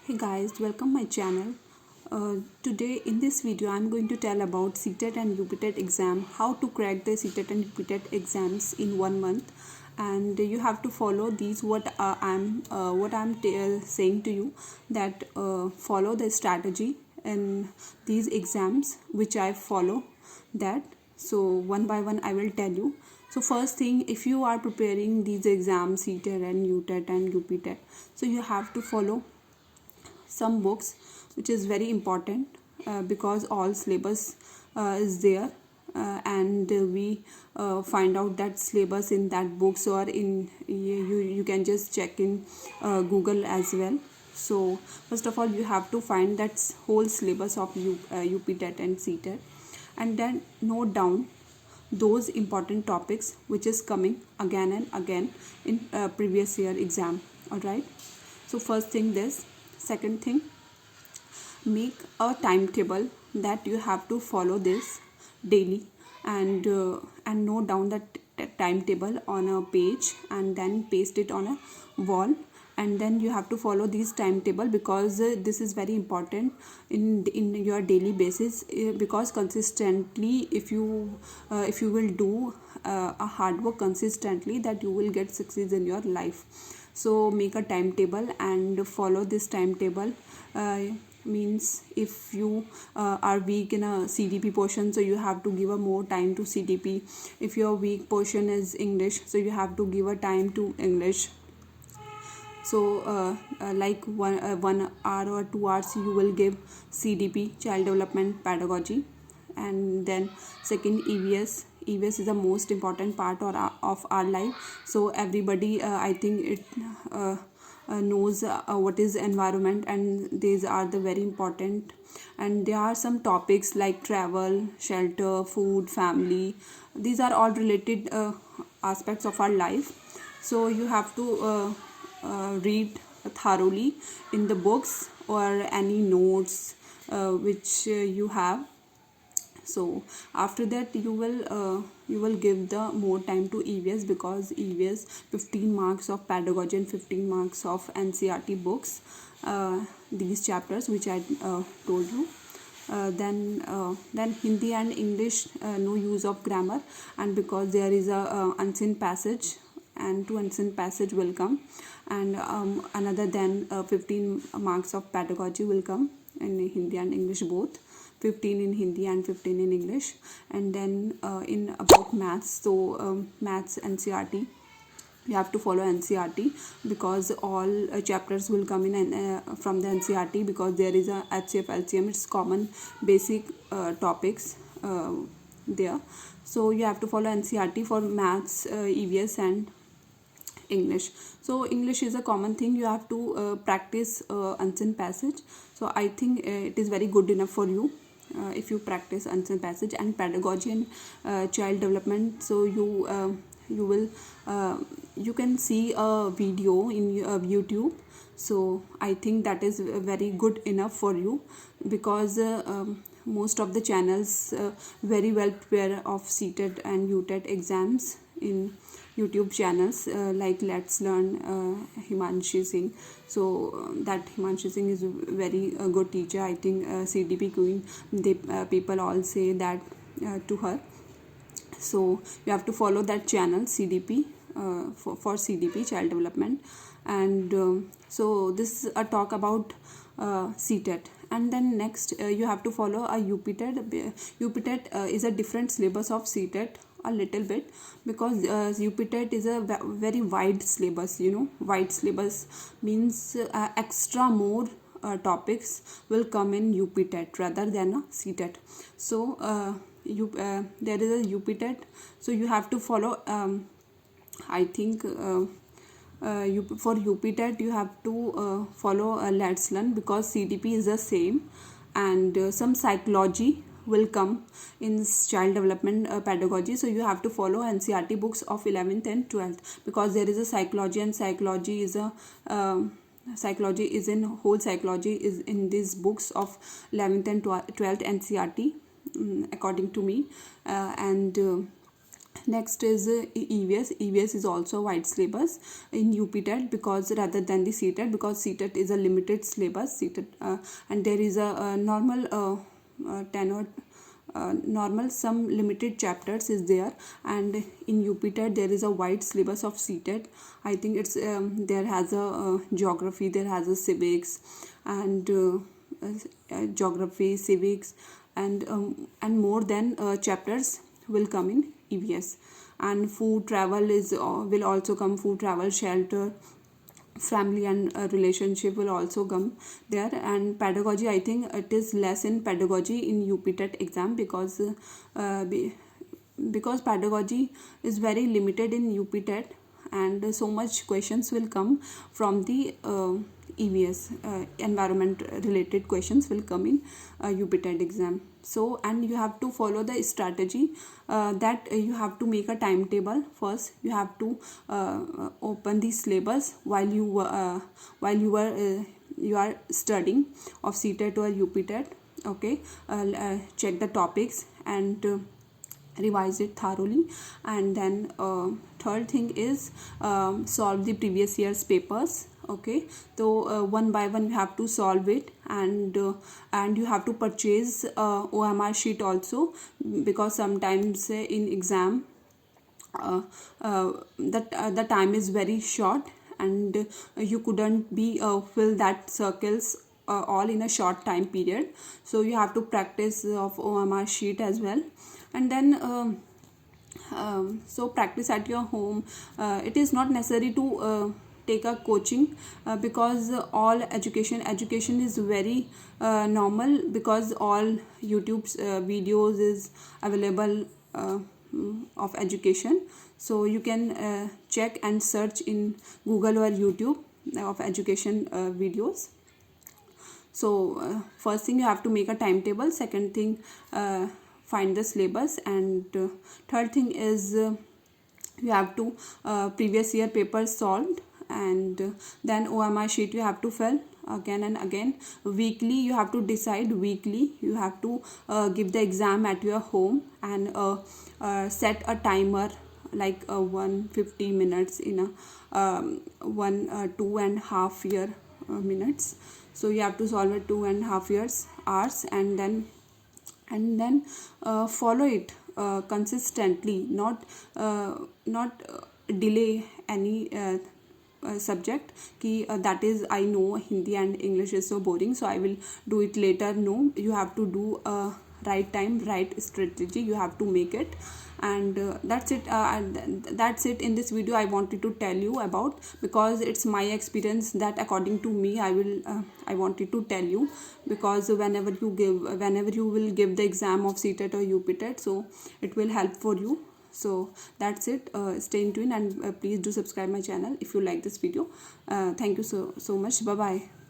Hey guys, welcome my channel. Today in this video I'm going to tell about ctet and uptet exam, how to crack the ctet and uptet exams in 1 month, and you have to follow these what I'm saying to you, that follow the strategy in these exams which I follow that. So one by one I will tell you. So first thing, if you are preparing these exams ctet and utet and uptet, so you have to follow some books which is very important, because all syllabus is there, and we find out that syllabus in that books, or in you can just check in Google as well. So first of all you have to find that whole syllabus of uptet and ctet, and then note down those important topics which is coming again and again in previous year exam. All right, so first thing this. Second thing, make a timetable that you have to follow this daily, and note down that timetable on a page and then paste it on a wall. And then you have to follow this timetable, because this is very important in your daily basis, because consistently if you will do a hard work consistently, that you will get success in your life. So make a timetable and follow this timetable. Means if you are weak in a CDP portion, so you have to give a more time to CDP. If your weak portion is English, so you have to give a time to English. So like 1 hour or 2 hours you will give CDP, child development pedagogy. And then second, EVS is the most important part of our life. So everybody, I think it knows what is environment, and these are the very important. And there are some topics like travel, shelter, food, family. These are all related aspects of our life. So you have to read thoroughly in the books or any notes which you have. So after that you will give the more time to EVS, because EVS 15 marks of pedagogy and 15 marks of NCERT books, these chapters which I told you. Then Hindi and English, no use of grammar, and because there is a unseen passage, and two unseen passage will come, and another than 15 marks of pedagogy will come in Hindi and English both, 15 in Hindi and 15 in English. And then in about maths, so maths NCERT, you have to follow NCERT, because all chapters will come in from the NCERT, because there is a HCF LCM, it's common basic topics there. So you have to follow NCERT for maths, EVS and English. So English is a common thing, you have to practice unseen passage. So I think it is very good enough for you if you practice unseen passage. And pedagogy and child development, so you will you can see a video in YouTube. So I think that is very good enough for you, because most of the channels very well prepare of ctet and utet exams in YouTube channels, like Let's Learn, Himanshi Singh. So that Himanshi Singh is a very good teacher, I think. CDP queen, they people all say that to her. So you have to follow that channel CDP, for CDP child development. And so this is a talk about ctet. And then next you have to follow a uptet. Uptet is a different syllabus of ctet a little bit, because uptet is a very wide syllabus. Wide syllabus means extra more topics will come in uptet rather than a ctet. So there is a uptet, so you have to follow, I think for uptet you have to follow Let's Learn, because CDP is the same. And some psychology will come in child development pedagogy, so you have to follow NCERT books of 11th and 12th, because there is a psychology, and psychology is a psychology is in whole psychology is in these books of 11th and 12th NCERT, according to me. And Next is EVS. EVS is also wide syllabus in uptet, because rather than the ctet, because ctet is a limited syllabus. Ctet and there is a normal 10 or normal some limited chapters is there, and in uptet there is a wide syllabus of ctet. I think it's there has a geography, there has a civics, and geography, civics, and more than chapters will come in EVS. And food, travel is will also come. Food, travel, shelter, family and relationship will also come there. And pedagogy, I think it is less in pedagogy in uptet exam, because pedagogy is very limited in uptet, and so much questions will come from the EVS, environment related questions will come in uptet exam. So, and you have to follow the strategy, that you have to make a timetable. First you have to open the syllabus while you are studying of ctet or uptet. Okay, check the topics and revise it thoroughly. And then third thing is solve the previous year's papers. Okay, so one by one you have to solve it, and you have to purchase OMR sheet also, because sometimes in exam the time is very short, and you couldn't be fill that circles all in a short time period. So you have to practice of OMR sheet as well. And then so practice at your home. It is not necessary to take a coaching, because all education is very normal, because all YouTube's videos is available of education. So you can check and search in Google or YouTube of education videos. So first thing, you have to make a timetable. Second thing, find the syllabus. And third thing is you have to previous year papers solved, and then OMR sheet you have to fill again and again. Weekly you have to decide, weekly you have to give the exam at your home, and set a timer like 150 minutes in a 2.5 year minutes. So you have to solve it 2.5 hours, and then follow it consistently, not delay any subject ki that is, I know Hindi and English is so boring, so I will do it later. No, you have to do right time, right strategy, you have to make it. And that's it. That's it in this video I wanted to tell you about, because it's my experience that according to me I wanted to tell you, because whenever you will give the exam of ctet or uptet, so it will help for you. So that's it. Stay tuned, and please do subscribe my channel if you like this video. Thank you so much. Bye bye.